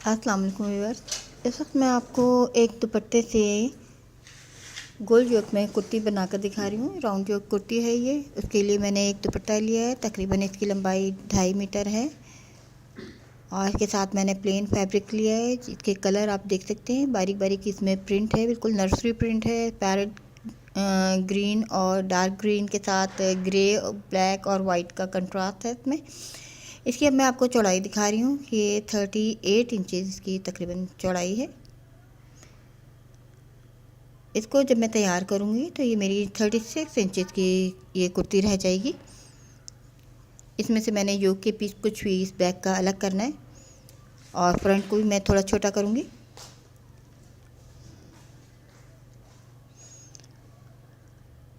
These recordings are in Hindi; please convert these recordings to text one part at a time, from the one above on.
अस्सलाम वालेकुम व्यूअर्स। इस वक्त मैं आपको एक दुपट्टे से गोल योक में कुर्ती बनाकर दिखा रही हूँ। राउंड योक कुर्ती है ये। उसके लिए मैंने एक दुपट्टा लिया है, तकरीबन इसकी लंबाई 2.5 मीटर है और इसके साथ मैंने प्लेन फैब्रिक लिया है जिसके कलर आप देख सकते हैं। बारीक बारीक इसमें प्रिंट है, बिल्कुल नर्सरी प्रिंट है। पैरेट ग्रीन और डार्क ग्रीन के साथ ग्रे, ब्लैक और वाइट का कंट्रास्ट है इसमें। इसकी अब मैं आपको चौड़ाई दिखा रही हूँ। ये 38 इंचेस इसकी तकरीबन चौड़ाई है। इसको जब मैं तैयार करूँगी तो ये मेरी 36 इंचेस की ये कुर्ती रह जाएगी। इसमें से मैंने योक के पीस कुछ भी इस बैक का अलग करना है और फ्रंट को भी मैं थोड़ा छोटा करूँगी।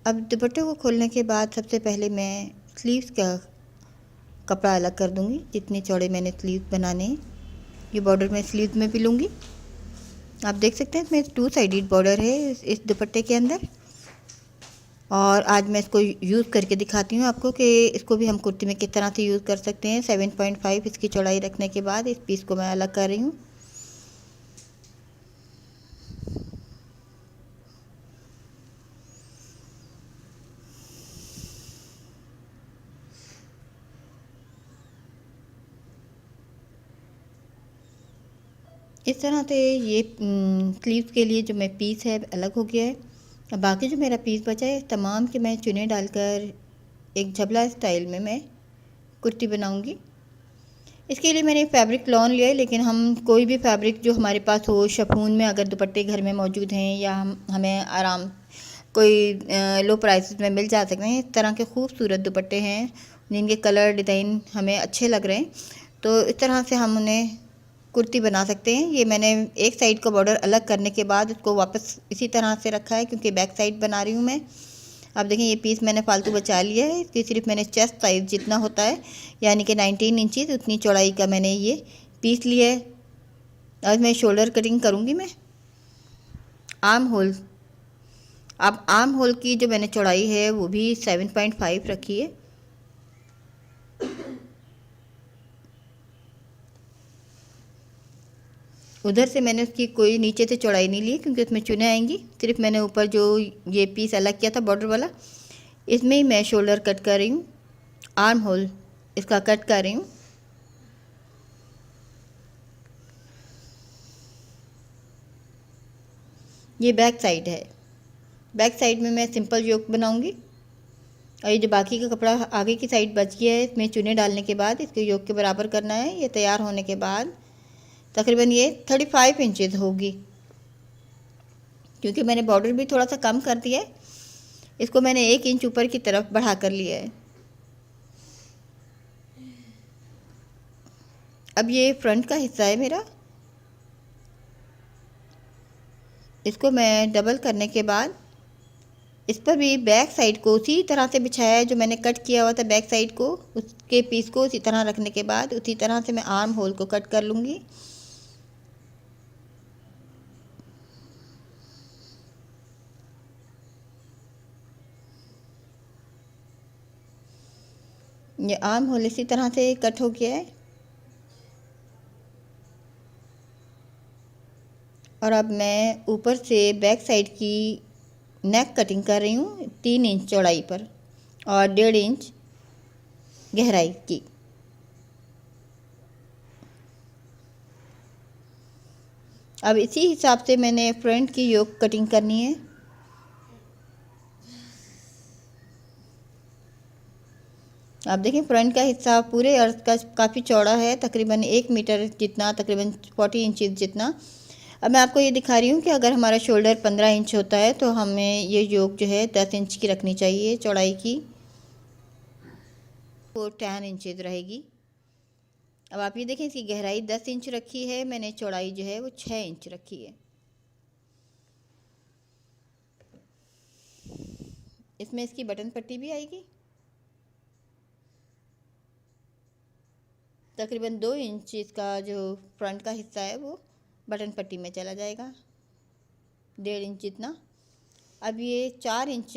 अब दुपट्टे को खोलने के बाद सबसे पहले मैं स्लीव्स का कपड़ा अलग कर दूँगी। जितने चौड़े मैंने स्लीव बनाने हैं, ये बॉर्डर मैं स्लीव में भी लूँगी। आप देख सकते हैं इसमें 2 साइडेड बॉर्डर है इस दुपट्टे के अंदर। और आज मैं इसको यूज़ करके दिखाती हूँ आपको कि इसको भी हम कुर्ती में किस तरह से यूज़ कर सकते हैं। 7.5 इसकी चौड़ाई रखने के बाद इस पीस को मैं अलग कर रही हूँ। इस तरह से ये स्लीव्स के लिए जो मैं पीस है अलग हो गया है। अब बाकी जो मेरा पीस बचा है तमाम के मैं चुने डालकर एक झबला स्टाइल में मैं कुर्ती बनाऊंगी। इसके लिए मैंने फैब्रिक लॉन लिया है, लेकिन हम कोई भी फैब्रिक जो हमारे पास हो, शिफॉन में अगर दुपट्टे घर में मौजूद हैं या हमें आराम कोई लो प्राइसेस में मिल जा सकते हैं। इस तरह के खूबसूरत दुपट्टे हैं जिनके कलर डिज़ाइन हमें अच्छे लग रहे हैं, तो इस तरह से हम उन्हें कुर्ती बना सकते हैं। ये मैंने एक साइड का बॉर्डर अलग करने के बाद उसको वापस इसी तरह से रखा है क्योंकि बैक साइड बना रही हूँ मैं। अब देखें ये पीस मैंने फालतू बचा लिया है। इसकी सिर्फ मैंने चेस्ट साइज़ जितना होता है यानी कि 19 इंचज़ उतनी चौड़ाई का मैंने ये पीस लिया है। आज मैं शोल्डर कटिंग करूँगी मैं आर्म होल। अब आर्म होल की जो मैंने चौड़ाई है वो भी 7.5 रखी है। उधर से मैंने उसकी कोई नीचे से चौड़ाई नहीं ली क्योंकि उसमें चुने आएंगी। सिर्फ मैंने ऊपर जो ये पीस अलग किया था बॉर्डर वाला, इसमें ही मैं शोल्डर कट कर रही हूँ। आर्म होल इसका कट कर रही हूँ। ये बैक साइड है। बैक साइड में मैं सिंपल योक बनाऊंगी और ये जो बाकी का कपड़ा आगे की साइड बच गया है इसमें चुने डालने के बाद इसके योक के बराबर करना है। ये तैयार होने के बाद तकरीबन ये 35 इंचज़ होगी। क्योंकि मैंने बॉर्डर भी थोड़ा सा कम कर दिया है, इसको मैंने 1 इंच ऊपर की तरफ बढ़ा कर लिया है। अब ये फ्रंट का हिस्सा है मेरा, इसको मैं डबल करने के बाद इस पर भी बैक साइड को उसी तरह से बिछाया है जो मैंने कट किया हुआ था बैक साइड को, उसके पीस को उसी तरह रखने के बाद उसी तरह से मैं आर्म होल को कट कर लूँगी। ये आर्म होल इसी तरह से कट हो गया है। और अब मैं ऊपर से बैक साइड की नेक कटिंग कर रही हूँ 3 इंच चौड़ाई पर और 1.5 इंच गहराई की। अब इसी हिसाब से मैंने फ्रंट की योक कटिंग करनी है। आप देखें फ्रंट का हिस्सा पूरे अर्थ का काफ़ी चौड़ा है, तकरीबन 1 मीटर जितना, तकरीबन 40 इंचज़ जितना। अब मैं आपको ये दिखा रही हूँ कि अगर हमारा शोल्डर 15 इंच होता है तो हमें ये योक जो है 10 इंच की रखनी चाहिए चौड़ाई की, वो 10 इंचज़ रहेगी। अब आप ये देखें इसकी गहराई 10 इंच रखी है मैंने, चौड़ाई जो है वो 6 इंच रखी है। इसमें इसकी बटन पट्टी भी आएगी। तकरीबन 2 इंच इसका जो फ्रंट का हिस्सा है वो बटन पट्टी में चला जाएगा, 1.5 इंच जितना। अब ये 4 इंच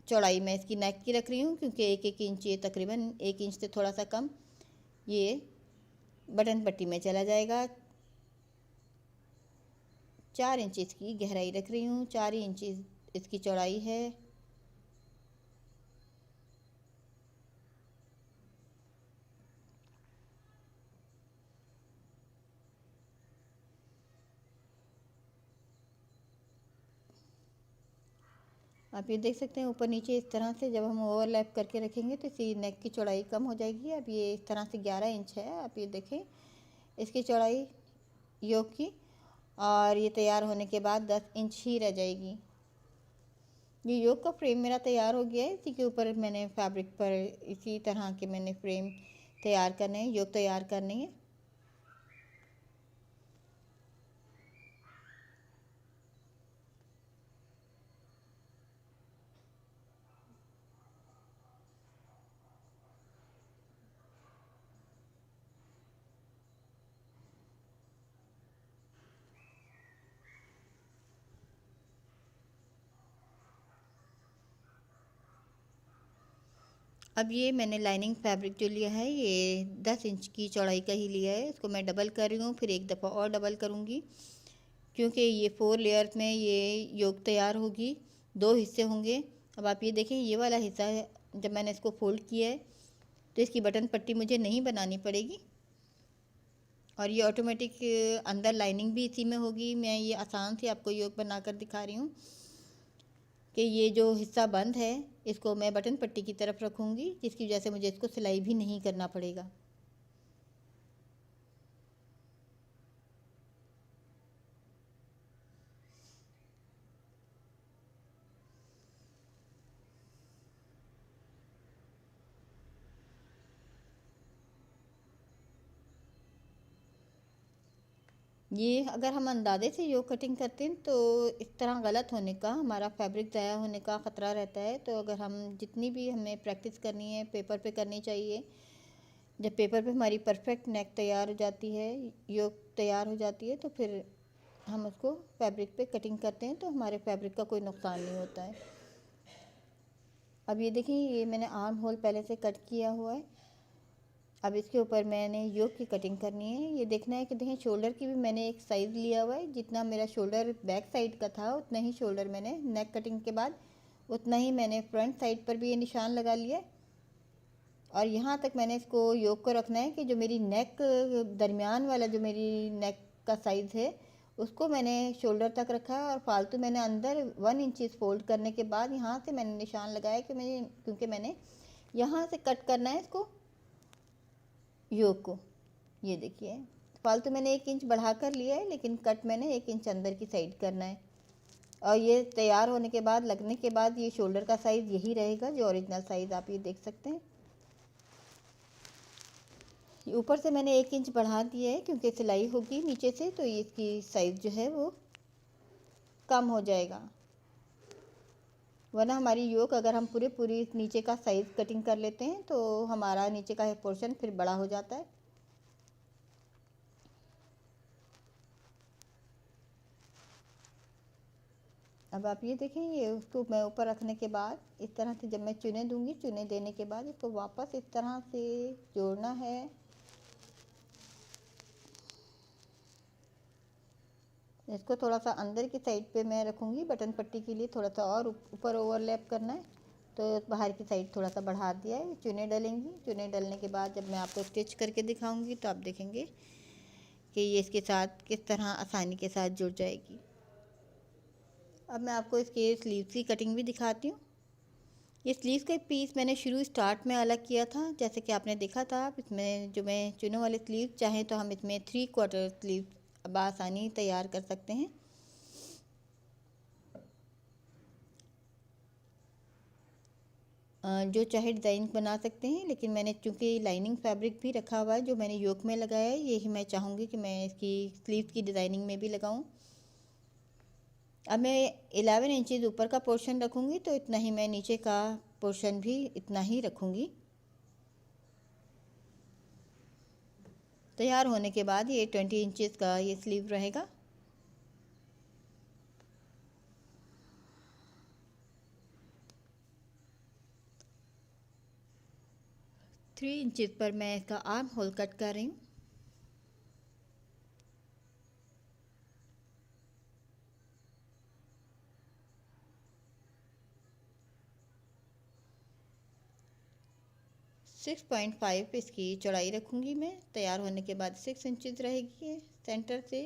चौड़ाई मैं इसकी नेक की रख रही हूँ क्योंकि 1-1 इंच, ये तकरीबन 1 इंच से थोड़ा सा कम ये बटन पट्टी में चला जाएगा। 4 इंच इसकी गहराई रख रही हूँ, 4 इंच इसकी चौड़ाई है। आप ये देख सकते हैं ऊपर नीचे इस तरह से जब हम ओवरलैप करके रखेंगे तो इसी नेक की चौड़ाई कम हो जाएगी। अब ये इस तरह से 11 इंच है। आप ये देखें इसकी चौड़ाई योक की, और ये तैयार होने के बाद 10 इंच ही रह जाएगी। ये योक का फ्रेम मेरा तैयार हो गया है। इसी के ऊपर मैंने फैब्रिक पर इसी तरह के मैंने फ्रेम तैयार करने हैं, योक तैयार करनी है। अब ये मैंने लाइनिंग फैब्रिक जो लिया है ये 10 इंच की चौड़ाई का ही लिया है। इसको मैं डबल कर रही हूँ, फिर एक दफ़ा और डबल करूँगी, क्योंकि ये 4 लेयर्स में ये योक तैयार होगी। 2 हिस्से होंगे। अब आप ये देखें ये वाला हिस्सा है, जब मैंने इसको फोल्ड किया है तो इसकी बटन पट्टी मुझे नहीं बनानी पड़ेगी, और ये ऑटोमेटिक अंदर लाइनिंग भी इसी में होगी। मैं ये आसान से आपको योक बनाकर दिखा रही हूँ कि ये जो हिस्सा बंद है इसको मैं बटन पट्टी की तरफ रखूँगी, जिसकी वजह से मुझे इसको सिलाई भी नहीं करना पड़ेगा। ये अगर हम अंदाजे से योक कटिंग करते हैं तो इस तरह गलत होने का, हमारा फैब्रिक ज़ाया होने का ख़तरा रहता है। तो अगर हम जितनी भी हमें प्रैक्टिस करनी है पेपर पे करनी चाहिए। जब पेपर पे हमारी परफेक्ट नेक तैयार हो जाती है, योक तैयार हो जाती है, तो फिर हम उसको फैब्रिक पे कटिंग करते हैं तो हमारे फैब्रिक का कोई नुकसान नहीं होता है। अब ये देखिए ये मैंने आर्म होल पहले से कट किया हुआ है। अब इसके ऊपर मैंने योक की कटिंग करनी है। ये देखना है कि देखें शोल्डर की भी मैंने एक साइज़ लिया हुआ है। जितना मेरा शोल्डर बैक साइड का था उतना ही शोल्डर मैंने नेक कटिंग के बाद उतना ही मैंने फ्रंट साइड पर भी ये निशान लगा लिया। और यहाँ तक मैंने इसको योक को रखना है कि जो मेरी नेक दरमियान वाला जो मेरी नेक का साइज़ है उसको मैंने शोल्डर तक रखा है, और फालतू मैंने अंदर 1 इंच फोल्ड करने के बाद यहाँ से मैंने निशान लगाया कि मैं, क्योंकि मैंने यहाँ से कट करना है इसको योक को। ये देखिए फालतू मैंने 1 इंच बढ़ा कर लिया है, लेकिन कट मैंने 1 इंच अंदर की साइड करना है। और ये तैयार होने के बाद लगने के बाद ये शोल्डर का साइज़ यही रहेगा जो ओरिजिनल साइज़ आप ये देख सकते हैं। ऊपर से मैंने 1 इंच बढ़ा दिया है क्योंकि सिलाई होगी नीचे से, तो इसकी साइज़ जो है वो कम हो जाएगा। वरना हमारी योक अगर हम पूरी नीचे का साइज़ कटिंग कर लेते हैं तो हमारा नीचे का पोर्शन फिर बड़ा हो जाता है। अब आप ये देखें ये उसको मैं ऊपर रखने के बाद इस तरह से जब मैं चुने दूंगी, चुने देने के बाद इसको वापस इस तरह से जोड़ना है। इसको थोड़ा सा अंदर की साइड पे मैं रखूँगी बटन पट्टी के लिए, थोड़ा सा और ऊपर ओवरलैप करना है तो बाहर की साइड थोड़ा सा बढ़ा दिया है। चुने डलेंगी, चुने डलने के बाद जब मैं आपको स्टिच करके दिखाऊंगी तो आप देखेंगे कि ये इसके साथ किस तरह आसानी के साथ जुड़ जाएगी। अब मैं आपको इसके स्लीव्स की कटिंग भी दिखाती हूँ। ये स्लीव्स का पीस मैंने स्टार्ट में अलग किया था, जैसे कि आपने देखा था। इसमें जो मैं चुने वाले स्लीव चाहें तो हम इसमें 3/4 स्लीव बआसानी तैयार कर सकते हैं। जो चाहे डिज़ाइन बना सकते हैं, लेकिन मैंने चूँकि लाइनिंग फैब्रिक भी रखा हुआ है जो मैंने योक में लगाया है, यही मैं चाहूँगी कि मैं इसकी स्लीव की डिज़ाइनिंग में भी लगाऊँ। अब मैं 11 इंचज़ ऊपर का पोर्शन रखूँगी तो इतना ही मैं नीचे का पोर्शन भी इतना ही रखूँगी। तैयार होने के बाद ये 20 इंचज़ का ये स्लीव रहेगा। थ्री इंचज़ पर मैं इसका आर्म होल कट कर रही हूँ। 6.5 इसकी चौड़ाई रखूँगी मैं। तैयार होने के बाद 6 इंचज़ रहेगी ये सेंटर से।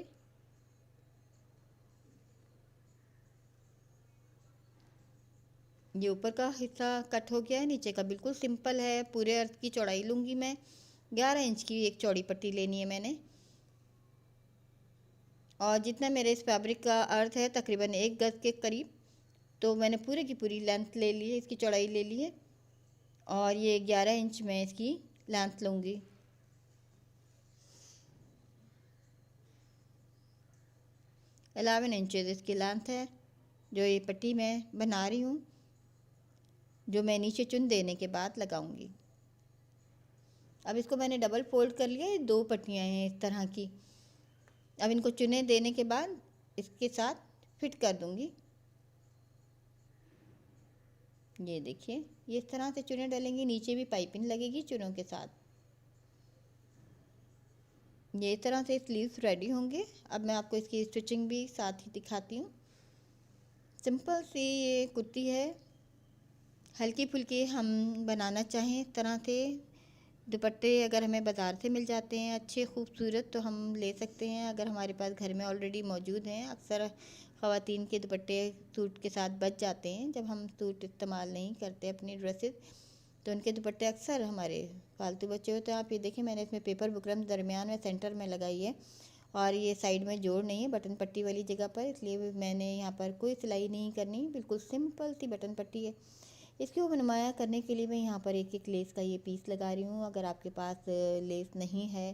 ये ऊपर का हिस्सा कट हो गया है, नीचे का बिल्कुल सिंपल है। पूरे अर्थ की चौड़ाई लूँगी मैं। 11 इंच की एक चौड़ी पट्टी लेनी है मैंने, और जितना मेरे इस फैब्रिक का अर्थ है तकरीबन 1 गज के करीब, तो मैंने पूरे की पूरी लेंथ ले ली है, इसकी चौड़ाई ले ली है। और ये 11 इंच मैं इसकी लेंथ लूँगी। 11 इंचेस इसकी लेंथ है जो ये पट्टी मैं बना रही हूँ, जो मैं नीचे चुन देने के बाद लगाऊंगी। अब इसको मैंने डबल फोल्ड कर लिया, 2 पट्टियाँ हैं इस तरह की। अब इनको चुने देने के बाद इसके साथ फिट कर दूंगी। ये देखिए, ये इस तरह से चुने डालेंगे, नीचे भी पाइपिंग लगेगी चुनों के साथ। ये इस तरह से स्लीव्स रेडी होंगे। अब मैं आपको इसकी स्टिचिंग भी साथ ही दिखाती हूँ। सिंपल सी ये कुर्ती है, हल्की फुल्की हम बनाना चाहें इस तरह से। दुपट्टे अगर हमें बाज़ार से मिल जाते हैं अच्छे खूबसूरत, तो हम ले सकते हैं। अगर हमारे पास घर में ऑलरेडी मौजूद हैं, अक्सर ख़वातीन के दुपट्टे सूट के साथ बच जाते हैं जब हम सूट इस्तेमाल नहीं करते अपनी ड्रेसेस, तो उनके दुपट्टे अक्सर हमारे फालतू बचे होते हैं। आप ये देखिए, मैंने इसमें पेपर बुकरम दरमियान में सेंटर में लगाई है, और ये साइड में जोड़ नहीं है बटन पट्टी वाली जगह पर, इसलिए मैंने यहाँ पर कोई सिलाई नहीं करनी, बिल्कुल सिंपल सी बटन पट्टी है। इसको नुमाया करने के लिए मैं यहाँ पर एक एक लेस का ये पीस लगा रही हूँ। अगर आपके पास लेस नहीं है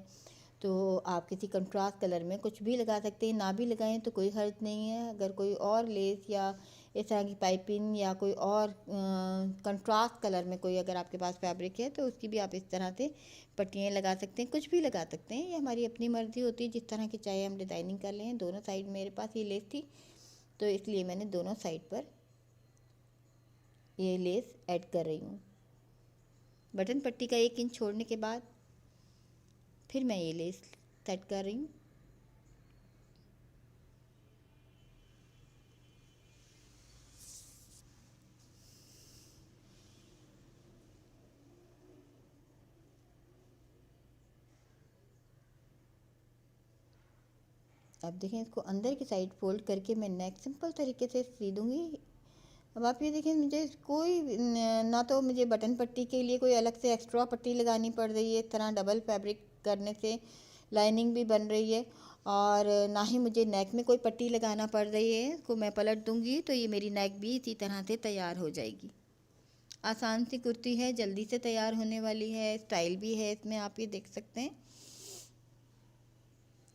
तो आप किसी कंट्रास्ट कलर में कुछ भी लगा सकते हैं, ना भी लगाएं तो कोई हर्ज नहीं है। अगर कोई और लेस या इस तरह की पाइपिंग या कोई और कंट्रास्ट कलर में कोई अगर आपके पास फैब्रिक है, तो उसकी भी आप इस तरह से पट्टियाँ लगा सकते हैं, कुछ भी लगा सकते हैं। ये हमारी अपनी मर्ज़ी होती है, जिस तरह की चाहे हम डिज़ाइनिंग कर लें। दोनों साइड मेरे पास ये लेस थी, तो इसलिए मैंने दोनों साइड पर ये लेस ऐड कर रही हूँ। बटन पट्टी का 1 इंच छोड़ने के बाद फिर मैं ये लेस सेट कर रही हूँ। अब देखें, इसको अंदर की साइड फोल्ड करके मैं नेक सिंपल तरीके से सी दूँगी। अब आप ये देखें, मुझे कोई ना तो मुझे बटन पट्टी के लिए कोई अलग से एक्स्ट्रा पट्टी लगानी पड़ रही है, इस तरह डबल फैब्रिक करने से लाइनिंग भी बन रही है, और ना ही मुझे नेक में कोई पट्टी लगाना पड़ रही है। इसको मैं पलट दूंगी तो ये मेरी नेक भी इसी तरह से तैयार हो जाएगी। आसान सी कुर्ती है, जल्दी से तैयार होने वाली है, स्टाइल भी है इसमें, आप ये देख सकते हैं।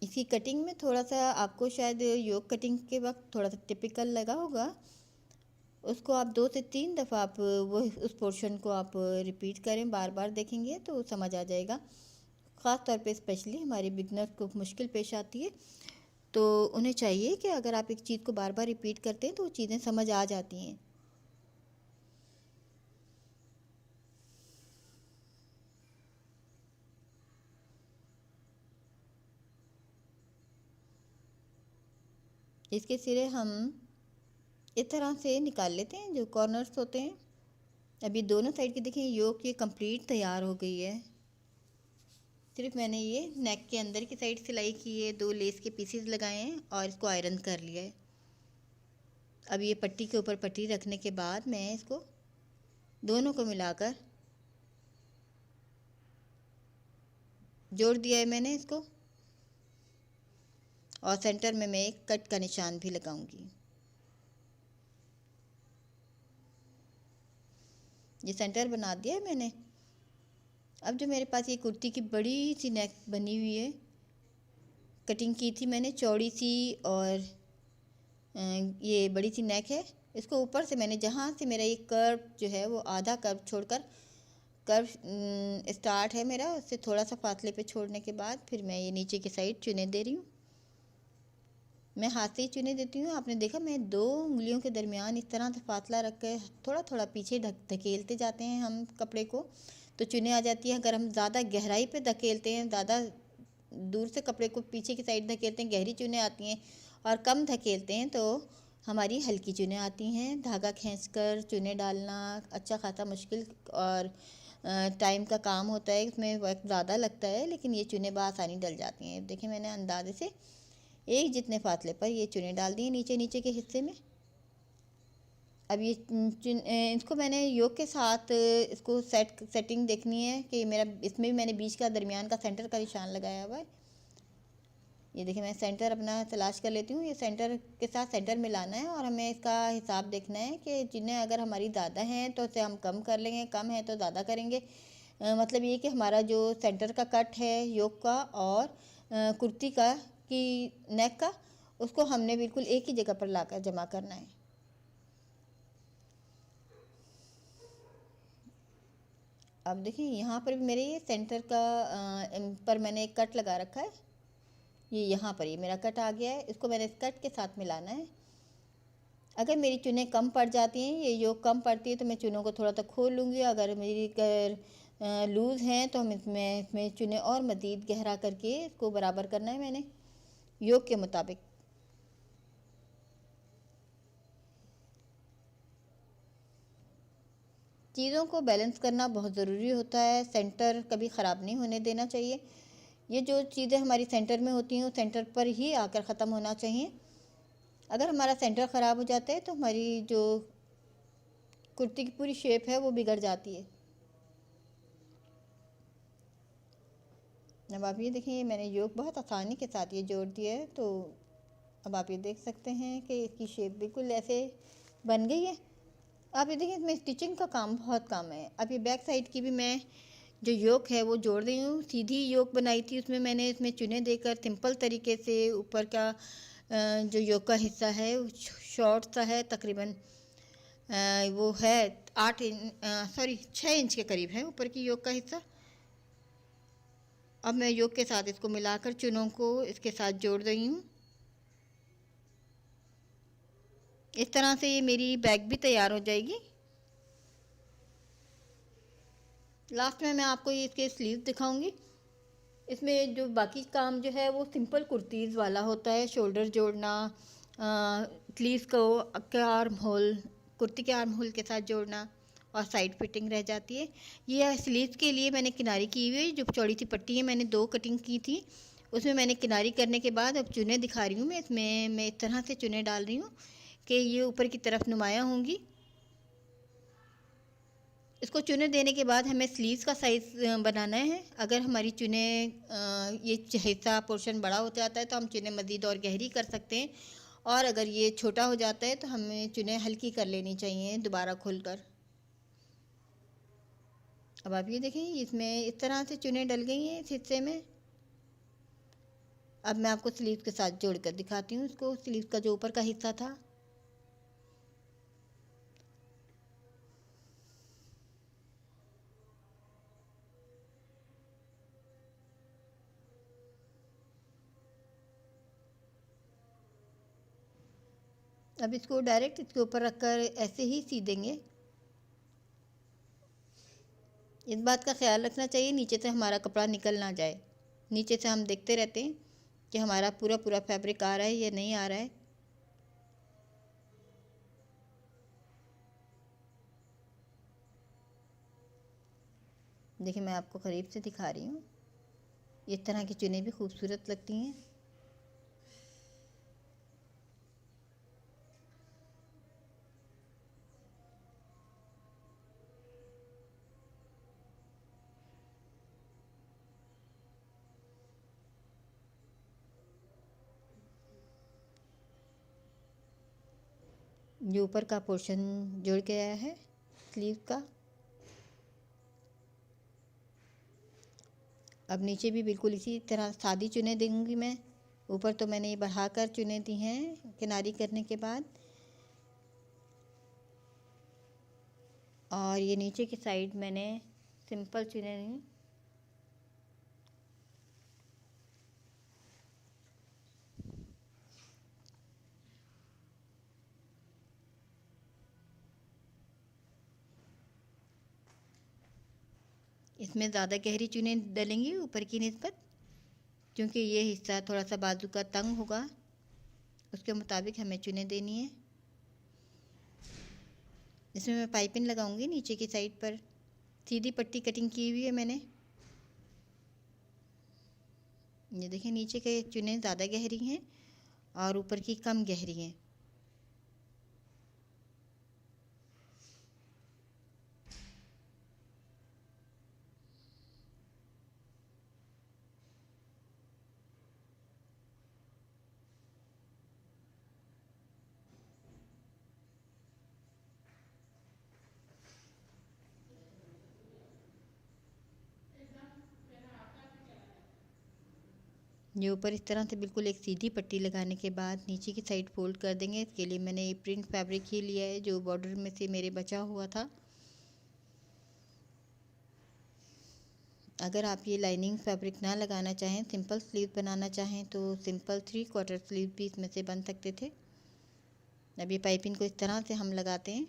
इसी कटिंग में थोड़ा सा आपको शायद योक कटिंग के वक्त थोड़ा सा टिपिकल लगा होगा, उसको आप 2 से 3 दफ़ा आप वो उस पोर्शन को आप रिपीट करें, बार बार देखेंगे तो समझ आ जाएगा। ख़ास तौर पे स्पेशली हमारे बिगनर्स को मुश्किल पेश आती है, तो उन्हें चाहिए कि अगर आप एक चीज़ को बार बार रिपीट करते हैं तो वो चीज़ें समझ आ जाती हैं। इसके सिरे हम इस तरह से निकाल लेते हैं, जो कॉर्नर्स होते हैं। अभी दोनों साइड की देखें, योक ये कंप्लीट तैयार हो गई है। सिर्फ मैंने ये नेक के अंदर की साइड सिलाई की है, 2 लेस के पीसेस लगाए हैं और इसको आयरन कर लिया है। अब ये पट्टी के ऊपर पट्टी रखने के बाद मैं इसको दोनों को मिलाकर जोड़ दिया है मैंने इसको, और सेंटर में मैं एक कट का निशान भी लगाऊंगी। ये सेंटर बना दिया है मैंने। अब जो मेरे पास ये कुर्ती की बड़ी सी नेक बनी हुई है, कटिंग की थी मैंने चौड़ी सी, और ये बड़ी सी नेक है। इसको ऊपर से मैंने जहाँ से मेरा ये कर्व जो है वो आधा कर्व छोड़कर, कर्व स्टार्ट है मेरा, उससे थोड़ा सा फासले पे छोड़ने के बाद फिर मैं ये नीचे की साइड चुने दे रही हूँ। मैं हाथ से ही चुने देती हूँ। आपने देखा, मैं 2 उंगलियों के दरमियान इस तरह से फासला रख कर थोड़ा थोड़ा पीछे धकेलते जाते हैं हम कपड़े को, तो चुने आ जाती है। अगर हम ज़्यादा गहराई पे धकेलते हैं, ज़्यादा दूर से कपड़े को पीछे की साइड धकेलते हैं, गहरी चुने आती हैं, और कम धकेलते हैं तो हमारी हल्की चुने आती हैं। धागा खींचकर चुने डालना अच्छा खासा मुश्किल और टाइम का काम होता है, इसमें वक्त ज़्यादा लगता है, लेकिन ये चुने बआसानी डल जाती हैं। देखिए मैंने अंदाजे से एक जितने फासले पर ये चुने डाल दिए नीचे नीचे के हिस्से में। अब ये इसको मैंने योग के साथ इसको सेटिंग देखनी है कि मेरा इसमें भी मैंने बीच का दरमियान का सेंटर का निशान लगाया हुआ है। ये देखिए मैं सेंटर अपना तलाश कर लेती हूँ। ये सेंटर के साथ सेंटर मिलाना है और हमें इसका हिसाब देखना है कि जिन्हें अगर हमारी ज़्यादा हैं तो उसे हम कम कर लेंगे, कम है तो ज़्यादा करेंगे। मतलब ये कि हमारा जो सेंटर का कट है योग का और कुर्ती का की नेक का, उसको हमने बिल्कुल एक ही जगह पर लाकर जमा करना है। अब देखिए यहाँ पर भी मेरे ये सेंटर का पर मैंने एक कट लगा रखा है। ये यहाँ पर ये मेरा कट आ गया है, इसको मैंने इस कट के साथ मिलाना है। अगर मेरी चुनें कम पड़ जाती हैं, ये योग कम पड़ती है, तो मैं चुनों को थोड़ा सा खोल लूँगी। अगर लूज़ हैं तो हम इसमें चुनें और मज़ीद गहरा करके इसको बराबर करना है मैंने योग के मुताबिक। चीज़ों को बैलेंस करना बहुत ज़रूरी होता है, सेंटर कभी ख़राब नहीं होने देना चाहिए। ये जो चीज़ें हमारी सेंटर में होती हैं वो सेंटर पर ही आकर ख़त्म होना चाहिए। अगर हमारा सेंटर ख़राब हो जाता है तो हमारी जो कुर्ती की पूरी शेप है वो बिगड़ जाती है। अब आप ये देखिए मैंने योग बहुत आसानी के साथ ये जोड़ दिया है, तो अब आप ये देख सकते हैं कि इसकी शेप बिल्कुल ऐसे बन गई है। आप ये देखिए इसमें स्टिचिंग का काम बहुत कम है। अब ये बैक साइड की भी मैं जो योक है वो जोड़ रही हूँ। सीधी योक बनाई थी, उसमें मैंने इसमें चुने देकर सिंपल तरीके से ऊपर का जो योक का हिस्सा है शॉर्ट सा है, तकरीबन वो है 6 इंच के करीब है ऊपर की योक का हिस्सा। अब मैं योक के साथ इसको मिलाकर चुनों को इसके साथ जोड़ रही हूँ। इस तरह से ये मेरी बैग भी तैयार हो जाएगी। लास्ट में मैं आपको ये इसके स्लीव दिखाऊंगी। इसमें जो बाकी काम जो है वो सिंपल कुर्तीज़ वाला होता है, शोल्डर जोड़ना, स्लीव को के आर्म होल कुर्ती के आर्म होल के साथ जोड़ना और साइड फिटिंग रह जाती है। ये स्लीव के लिए मैंने किनारी की हुई जो चौड़ी सी पट्टी है, मैंने 2 कटिंग की थी, उसमें मैंने किनारी करने के बाद अब चुने दिखा रही हूँ मैं। इसमें मैं इस तरह से चुने डाल रही हूँ कि ये ऊपर की तरफ नुमायाँ होंगी। इसको चुने देने के बाद हमें स्लीव्स का साइज़ बनाना है। अगर हमारी चुने ये हिस्सा पोर्शन बड़ा हो जाता है तो हम चुने मज़ीद और गहरी कर सकते हैं, और अगर ये छोटा हो जाता है तो हमें चुने हल्की कर लेनी चाहिए दोबारा खोलकर। अब आप ये देखें इसमें इस तरह से चुने डल गई हैं इस हिस्से में। अब मैं आपको स्लीव के साथ जोड़कर दिखाती हूँ इसको, स्लीव का जो ऊपर का हिस्सा था। अब इसको डायरेक्ट इसके ऊपर रखकर ऐसे ही सी देंगे। इस बात का ख्याल रखना चाहिए नीचे से हमारा कपड़ा निकल ना जाए। नीचे से हम देखते रहते हैं कि हमारा पूरा पूरा फैब्रिक आ रहा है या नहीं आ रहा है। देखिए मैं आपको करीब से दिखा रही हूँ, इस तरह की चुनें भी खूबसूरत लगती हैं। जो ऊपर का पोर्शन जुड़ गया है स्लीव का, अब नीचे भी बिल्कुल इसी तरह सादी चुने दूंगी मैं। ऊपर तो मैंने ये बढ़ाकर चुने दी हैं किनारी करने के बाद, और ये नीचे की साइड मैंने सिंपल चुने दी। इसमें ज़्यादा गहरी चुने डलेंगी ऊपर की निस्बत, क्योंकि ये हिस्सा थोड़ा सा बाजू का तंग होगा, उसके मुताबिक हमें चुने देनी है। इसमें मैं पाइपिंग लगाऊंगी नीचे की साइड पर। सीधी पट्टी कटिंग की हुई है मैंने। ये देखिए नीचे के चुन्ने ज़्यादा गहरी हैं और ऊपर की कम गहरी हैं। ये ऊपर इस तरह से बिल्कुल एक सीधी पट्टी लगाने के बाद नीचे की साइड फोल्ड कर देंगे। इसके लिए मैंने ये प्रिंट फैब्रिक ही लिया है जो बॉर्डर में से मेरे बचा हुआ था। अगर आप ये लाइनिंग फैब्रिक ना लगाना चाहें, सिंपल स्लीव बनाना चाहें तो सिंपल 3/4 स्लीव भी इसमें से बन सकते थे। अब ये पाइपिंग को इस तरह से हम लगाते हैं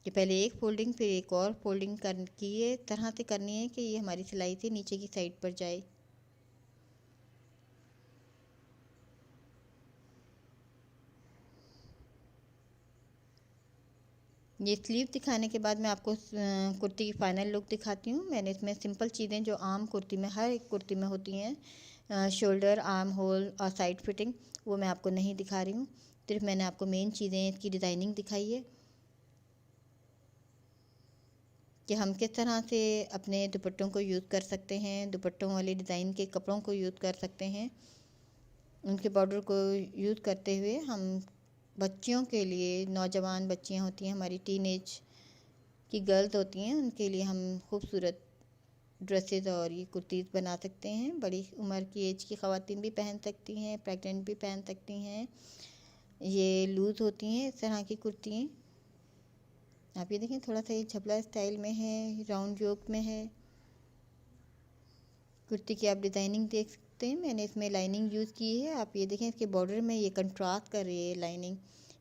कि पहले एक फोल्डिंग फिर एक और फोल्डिंग की ये तरह से करनी है कि ये हमारी सिलाई से नीचे की साइड पर जाए। ये स्लीव दिखाने के बाद मैं आपको कुर्ती की फ़ाइनल लुक दिखाती हूँ। मैंने इसमें सिंपल चीज़ें जो आम कुर्ती में हर एक कुर्ती में होती हैं, शोल्डर, आर्म होल और साइड फिटिंग, वो मैं आपको नहीं दिखा रही हूँ। सिर्फ मैंने आपको मेन चीज़ें इसकी डिज़ाइनिंग दिखाई है कि हम किस तरह से अपने दुपट्टों को यूज़ कर सकते हैं, दुपट्टों वाले डिज़ाइन के कपड़ों को यूज़ कर सकते हैं। उनके बॉर्डर को यूज़ करते हुए हम बच्चियों के लिए, नौजवान बच्चियां होती हैं हमारी, टीनेज की गर्ल्स होती हैं, उनके लिए हम खूबसूरत ड्रेसेस और ये कुर्तीज़ बना सकते हैं। बड़ी उम्र की एज की ख़वातीन भी पहन सकती हैं, प्रेग्नेंट भी पहन सकती हैं। ये लूज़ होती हैं इस तरह की कुर्तियाँ। आप ये देखें थोड़ा सा ये झबला स्टाइल में है, राउंड योक में है। कुर्ती की आप डिज़ाइनिंग देख सकते हैं। मैंने इसमें लाइनिंग यूज़ की है। आप ये देखें इसके बॉर्डर में ये कंट्रास्ट कर रही है लाइनिंग।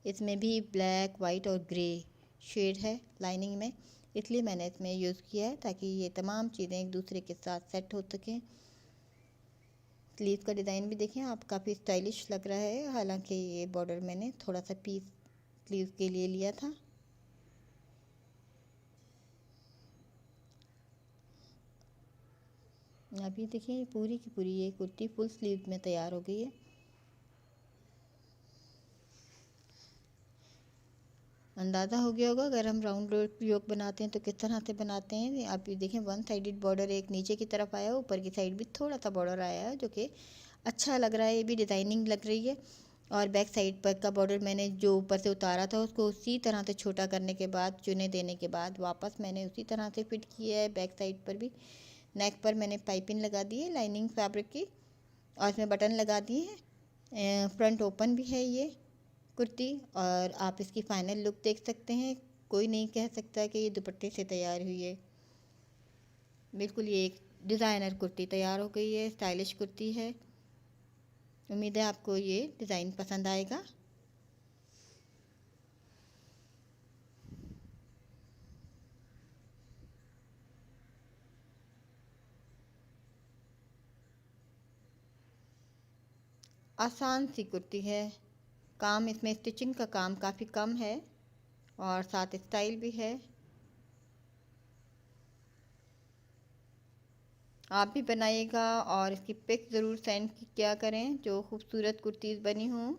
इसमें भी ब्लैक, वाइट और ग्रे शेड है लाइनिंग में, इसलिए मैंने इसमें यूज़ किया है ताकि ये तमाम चीज़ें एक दूसरे के साथ सेट हो सकें। स्लीव का डिज़ाइन भी देखें आप, काफ़ी स्टाइलिश लग रहा है। हालांकि ये बॉर्डर मैंने थोड़ा सा पीस स्लीव के लिए लिया था। आप ये देखिए पूरी की पूरी ये कुर्ती फुल स्लीव में तैयार हो गई है। अंदाज़ा हो गया होगा अगर हम राउंड योक बनाते हैं तो किस तरह से बनाते हैं। आप ये देखें वन साइडेड बॉर्डर एक नीचे की तरफ आया, ऊपर की साइड भी थोड़ा सा बॉर्डर आया है जो कि अच्छा लग रहा है, ये भी डिज़ाइनिंग लग रही है। और बैक साइड पर का बॉर्डर मैंने जो ऊपर से उतारा था उसको उसी तरह से छोटा करने के बाद, चुने देने के बाद वापस मैंने उसी तरह से फिट किया है। बैक साइड पर भी नेक पर मैंने पाइपिंग लगा दी है लाइनिंग फैब्रिक की और इसमें बटन लगा दिए हैं। फ्रंट ओपन भी है ये कुर्ती और आप इसकी फ़ाइनल लुक देख सकते हैं। कोई नहीं कह सकता कि ये दुपट्टे से तैयार हुई है। बिल्कुल ये एक डिज़ाइनर कुर्ती तैयार हो गई है, स्टाइलिश कुर्ती है। उम्मीद है आपको ये डिज़ाइन पसंद आएगा। आसान सी कुर्ती है, काम इसमें स्टिचिंग का काम काफ़ी कम है और साथ स्टाइल भी है। आप भी बनाइएगा और इसकी पिक ज़रूर सेंड किया करें जो खूबसूरत कुर्तीज़ बनी हों।